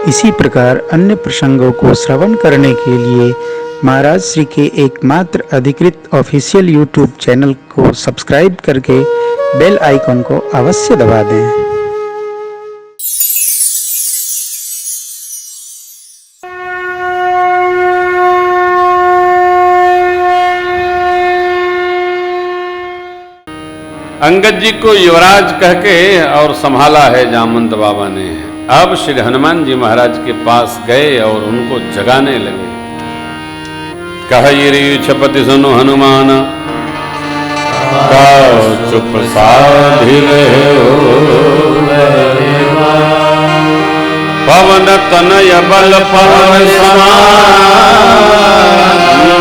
इसी प्रकार अन्य प्रसंगों को श्रवण करने के लिए महाराज श्री के एकमात्र अधिकृत ऑफिशियल यूट्यूब चैनल को सब्सक्राइब करके बेल आइकन को अवश्य दबा दें। अंगद जी को युवराज कह के और संभाला है जामवंत बाबा ने। अब श्री हनुमान जी महाराज के पास गए और उनको जगाने लगे। कहिरी छपति सुनो हनुमान, चुप साधि पवन तनय बल पवन समान,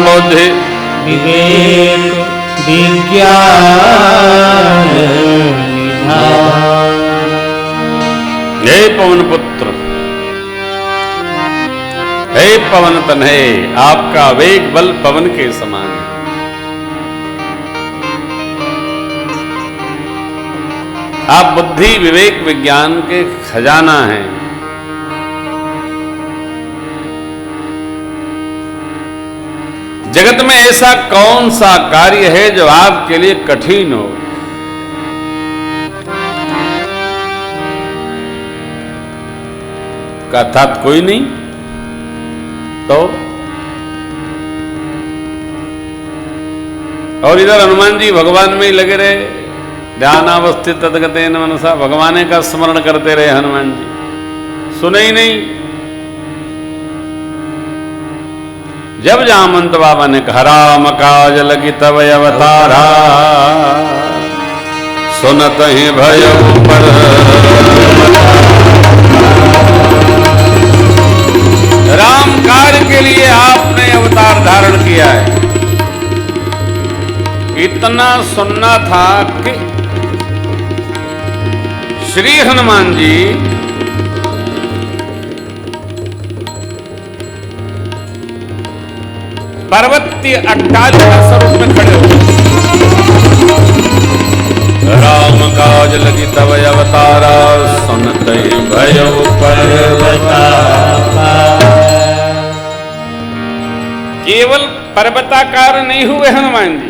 बुद्धि विवेक विज्ञान निधान। हे पवन पुत्र, हे पवन तनय, आपका वेग बल पवन के समान है। आप बुद्धि विवेक विज्ञान के खजाना हैं। जगत में ऐसा कौन सा कार्य है जो आपके लिए कठिन हो? अर्थात कोई नहीं तो। और इधर हनुमान जी भगवान में ही लगे रहे, ध्यानावस्थित तद्गतेन मनसा, भगवान का स्मरण करते रहे हनुमान जी, सुने ही नहीं। जब जामवंत बाबा ने कहा राम काज लगी तब अवतारा, सुनत ही भय पर। राम कार्य के लिए आपने अवतार धारण किया है, इतना सुनना था कि श्री हनुमान जी पर्वतीय अट्टालिका स्वरूप में खड़े हो। राम काज लगी तब अवतारा, सुनत भय पर्वता। केवल पर्वताकार नहीं हुए हनुमान जी,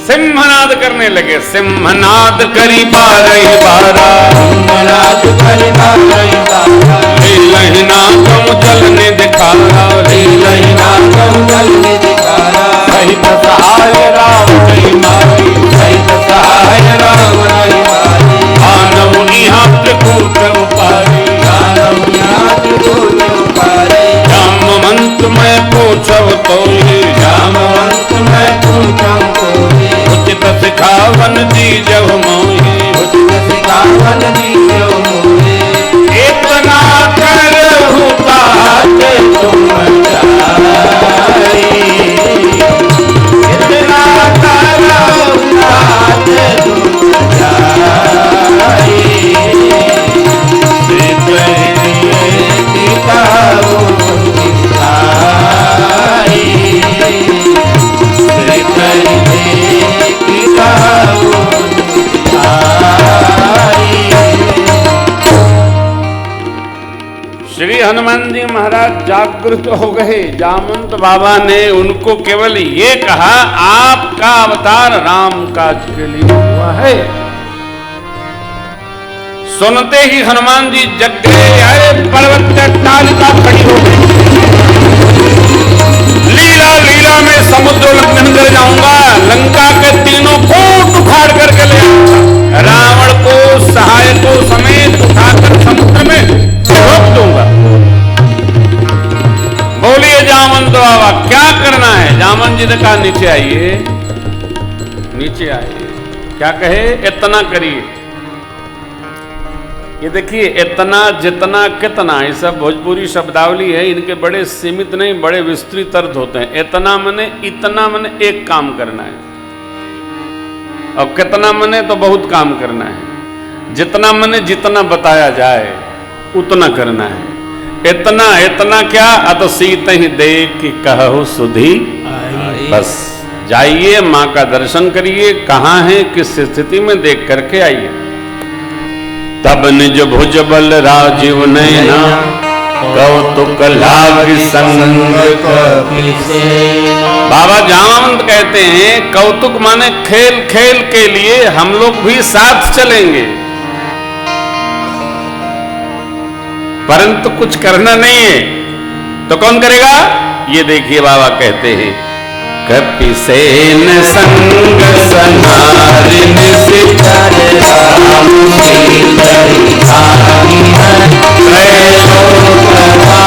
सिंहनाद करने लगे। सिंहनाद करी बारह बारा, सिंहनाद करी बारह बारा, लीलहि नागम जल ने दिखारा, लीलहि नागम जल ने दिखारा। सहित सहाय राम नहीं मारी, सहित सहाय राम नहीं मारी। आनव इहाँ त्रिकूट उपारी, आनव इहाँ त्रिकूट उपारी। जामवंत मैं पूछव तोहि, जामवंत मैं पूछव तोहि। उचित सिखावन दीजव मोहि, उचित सिखावन दीजव मोहि। इतना करहु तात तुम जाई, इतना करहु तात तुम जाई। श्री की कहु दिखाई, श्री की कहु दिखाई। श्री हनुमान जी महाराज जागृत हो गए। जामवंत बाबा ने उनको केवल ये कहा, आपका अवतार राम काज के लिए हुआ है। सुनते ही हनुमान जी जग गए। अरे पर्वत अट्टालिका खड़ी हो गई। लीला लीला में समुद्र लंघन कर जाऊंगा, लंका के तीनों कोट उखाड़ करके ले आऊंगा, रावण को सहायकों समेत उठाकर समुद्र में रोक दूंगा। बोलिए जामवंत बाबा क्या करना है? जामवंत जी ने कहा नीचे आइए, नीचे आइए। क्या कहे? इतना करिए। ये देखिए, इतना जितना कितना, ये सब भोजपुरी शब्दावली है, इनके बड़े सीमित नहीं बड़े विस्तृत अर्थ होते हैं। इतना मने इतना मने एक काम करना है, और कितना मने तो बहुत काम करना है। जितना मने जितना बताया जाए उतना करना है। इतना इतना क्या? अत सीत ही देख कि कहु सुधी। बस जाइए, माँ का दर्शन करिए, कहाँ है किस स्थिति में देख करके आइए। तब निज भुज बल राजीव नैना, कौतुक लाग संग कपिसेन। बाबा जामवंत कहते हैं कौतुक माने खेल खेल के लिए हम लोग भी साथ चलेंगे, परंतु कुछ करना नहीं है तो कौन करेगा? ये देखिए बाबा कहते हैं कपिसेन संग संहारि निशिचर राम सीतरि धारी है, त्रैलोक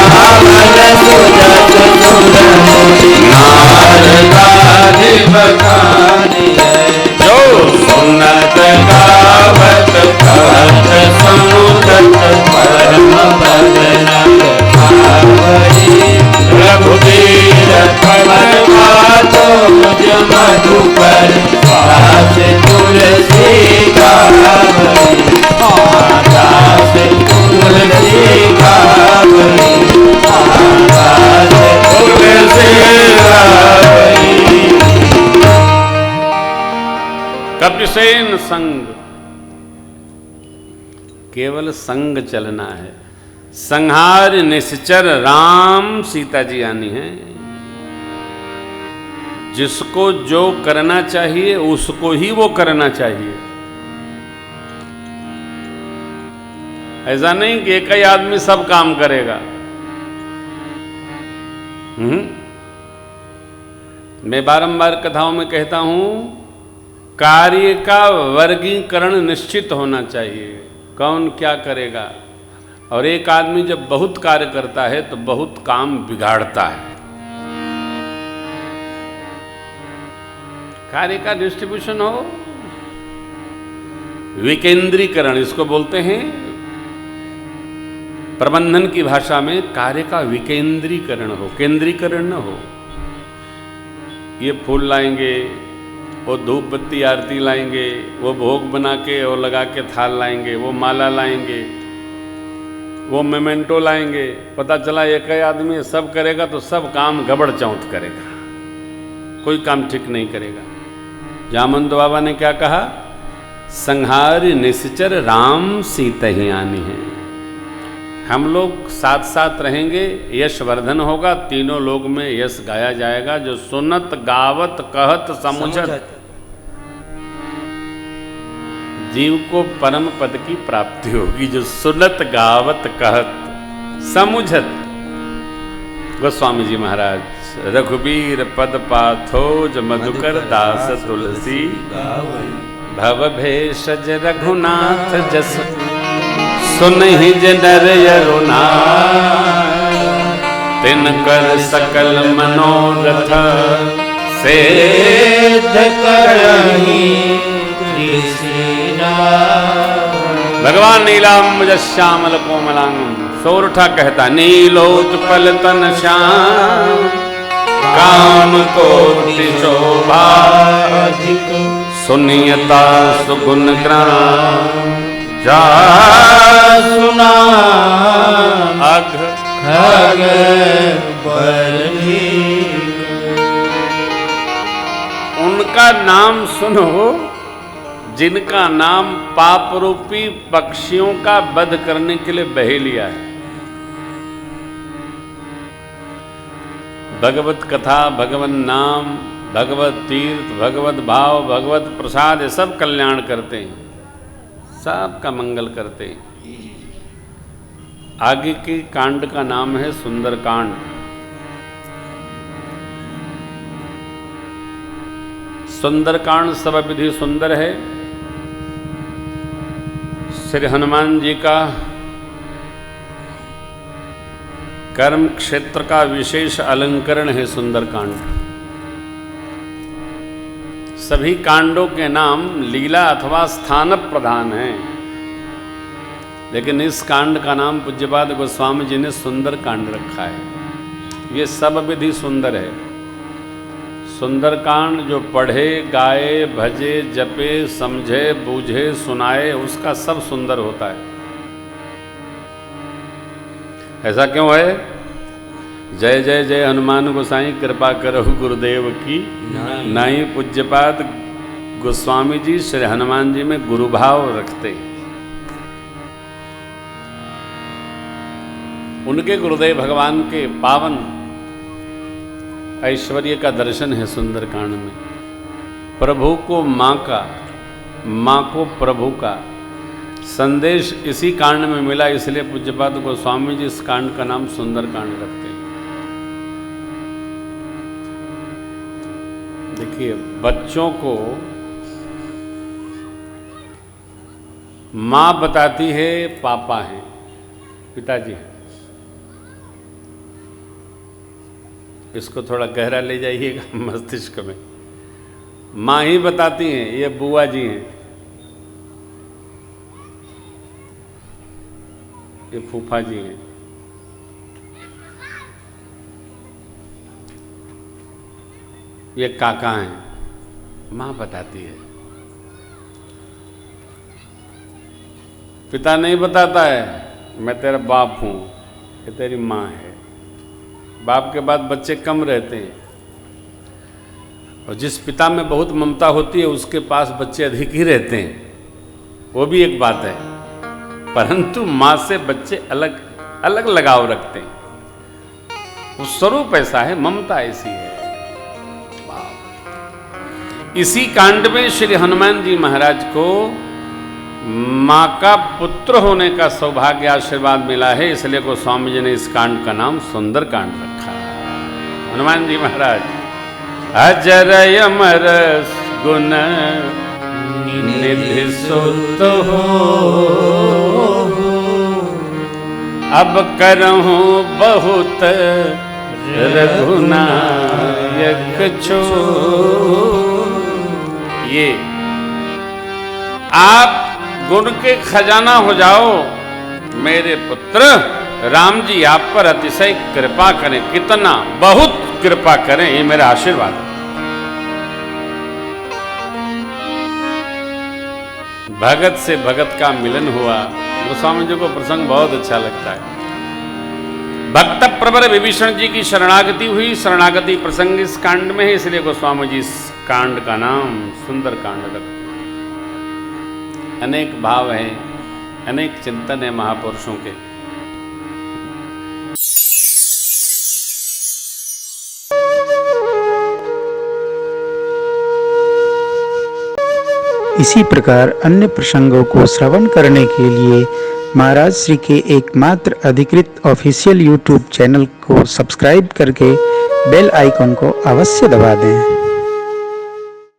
पावन सुजत सुर नारदारि बखानी है। जो सुनत गावत कहत समुदत परम बदनक भावई। रघुबीर पवन पातो जम मधुकर दास तुलसी गावई। दास तुलसी गावई। दास तुलसी गावई। कपिसेन संग, केवल संग चलना है। संहार निश्चर राम सीता जी आनी है। जिसको जो करना चाहिए उसको ही वो करना चाहिए। ऐसा नहीं कि एक ही आदमी सब काम करेगा। मैं बारंबार कथाओं में कहता हूं कार्य का वर्गीकरण निश्चित होना चाहिए, कौन क्या करेगा। और एक आदमी जब बहुत कार्य करता है तो बहुत काम बिगाड़ता है। कार्य का डिस्ट्रीब्यूशन हो, विकेंद्रीकरण इसको बोलते हैं प्रबंधन की भाषा में। कार्य का विकेंद्रीकरण हो, केंद्रीकरण न हो। ये फूल लाएंगे, वो धूप बत्ती आरती लाएंगे, वो भोग बना के और लगा के थाल लाएंगे, वो माला लाएंगे, वो मेमेंटो लाएंगे। पता चला एक ही आदमी सब करेगा तो सब काम गबड़ चौथ करेगा, कोई काम ठीक नहीं करेगा। जामवंत बाबा ने क्या कहा? संहार निश्चर राम सीता ही आनी है। हम लोग साथ साथ रहेंगे, यश वर्धन होगा, तीनों लोग में यश गाया जाएगा। जो सुनत गावत कहत समुझत, जीव को परम पद की प्राप्ति होगी। जो सुनत गावत कहत समुझत। गोस्वामी जी महाराज, रघुबीर पद पाथोज मधुकर दास तुलसी भव भेषज रघुनाथ जस सुनहि नर यरुना तिनकर सकल मनोरथ सिद्ध करहि। भगवान नीलांबुज श्यामल कोमलांगम, सोरठा कहता नीलोत्पल तन श्याम काम कोटि शोभा सुनियता सुगुण ग्राम जा सुना अघ खग बलि। उनका नाम सुनो जिनका नाम पाप रूपी पक्षियों का वध करने के लिए बहे लिया है। भगवत कथा, भगवत नाम, भगवत तीर्थ, भगवत भाव, भगवत प्रसाद, ये सब कल्याण करते हैं, सबका मंगल करते हैं। आगे के कांड का नाम है सुंदर कांड। सुंदर कांड सब विधि सुंदर है। श्री हनुमान जी का कर्म क्षेत्र का विशेष अलंकरण है सुंदरकांड। सभी कांडों के नाम लीला अथवा स्थान प्रधान हैं, लेकिन इस कांड का नाम पूज्यपाद गोस्वामी जी ने सुंदर कांड रखा है। ये सब विधि सुंदर है। सुंदरकांड जो पढ़े, गाए, भजे, जपे, समझे, बूझे, सुनाए, उसका सब सुंदर होता है। ऐसा क्यों है? जय जय जय हनुमान गोसाई कृपा करो गुरुदेव की नाई। पूज्यपाद गोस्वामी जी श्री हनुमान जी में गुरु भाव रखते। उनके गुरुदेव भगवान के पावन ऐश्वर्य का दर्शन है सुंदरकांड में। प्रभु को माँ का, माँ को प्रभु का संदेश इसी कांड में मिला, इसलिए पूज्यपाद गोस्वामी जी इस कांड का नाम सुंदरकांड रखते हैं। देखिए, बच्चों को माँ बताती है पापा हैं, पिताजी हैं। इसको थोड़ा गहरा ले जाइएगा मस्तिष्क में। माँ ही बताती हैं ये बुआ जी हैं, ये फूफा जी हैं, ये काका हैं। माँ बताती है, पिता नहीं बताता है मैं तेरा बाप हूँ, ये तेरी माँ है। बाप के बाद बच्चे कम रहते हैं, और जिस पिता में बहुत ममता होती है उसके पास बच्चे अधिक ही रहते हैं, वो भी एक बात है। परंतु माँ से बच्चे अलग अलग लगाव रखते हैं। वो स्वरूप ऐसा है, ममता ऐसी है। इसी कांड में श्री हनुमान जी महाराज को माँ का पुत्र होने का सौभाग्य आशीर्वाद मिला है, इसलिए गोस्वामी जी ने इस कांड का नाम सुंदर कांड रखा। हनुमान जी महाराज अजर अमर गुण निधि सुत हो, अब करहूं बहुत रघुनायक छो। ये आप गुण के खजाना हो जाओ मेरे पुत्र राम जी, आप पर अतिशय कृपा करें, कितना बहुत कृपा करें, ये मेरा आशीर्वाद है। भगत से भगत का मिलन हुआ। गोस्वामी जी को प्रसंग बहुत अच्छा लगता है। भक्त प्रवर विभीषण जी की शरणागति हुई, शरणागति प्रसंग इस कांड में है, इसलिए गोस्वामी जी इस कांड का नाम सुंदर कांड रखते हैं। अनेक भाव हैं, अनेक चिंतन है महापुरुषों के। इसी प्रकार अन्य प्रसंगों को श्रवण करने के लिए महाराज श्री के एकमात्र अधिकृत ऑफिशियल यूट्यूब चैनल को सब्सक्राइब करके बेल आइकॉन को अवश्य दबा दें।